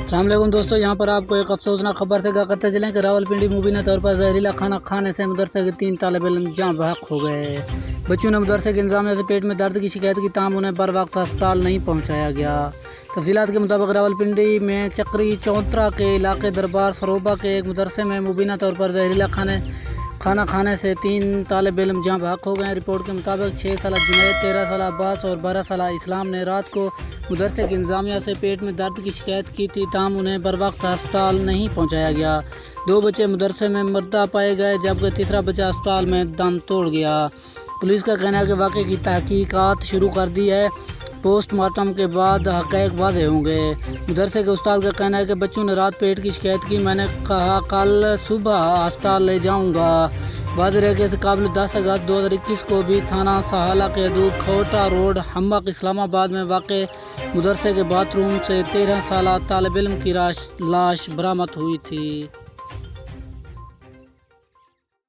السلام علیکم دوستو، یہاں پر آپ کو ایک افسوسناک خبر سے آگاہ کرتے چلیں کہ راولپنڈی مبینہ طور پر زہریلا کھانا کھانے سے مدرسے کے 3 طالب علم جاں بحق ہو گئے۔ بچوں نے مدرسے کے انتظامیہ سے پیٹ میں درد کی شکایت کی، تاہم انہیں بر وقت ہسپتال نہیں پہنچایا گیا۔ تفصیلات کے مطابق راولپنڈی میں چکری چوترا کے علاقے دربار سروبا کے ایک مدرسے میں مبینہ طور پر زہریلا کھانا کھانے سے 3 طالب علم جاں بحق ہو گئے۔ رپورٹ کے مطابق 6 سالہ جنید، 13 سالہ عباس اور 12 سالہ اسلام نے رات کو مدرسے کی انتظامیہ سے پیٹ میں درد کی شکایت کی تھی، تاہم انہیں بروقت ہسپتال نہیں پہنچایا گیا۔ 2 بچے مدرسے میں مردہ پائے گئے جبکہ تیسرا بچہ ہسپتال میں دم توڑ گیا۔ پولیس کا کہنا ہے کہ واقعے کی تحقیقات شروع کر دی ہے، پوسٹ مارٹم کے بعد حقائق واضح ہوں گے۔ مدرسے کے استاد کا کہنا ہے کہ بچوں نے رات پیٹ کی شکایت کی، میں نے کہا کل صبح ہسپتال لے جاؤں گا۔ واضح ہے کہ اس قابل 10 اگست 2021 کو بھی تھانہ سہالہ کے حدود کھوٹا روڈ، حمق، اسلام آباد میں واقع مدرسے کے باتھ روم سے 13 سالہ طالب علم کی لاش برآمد ہوئی تھی۔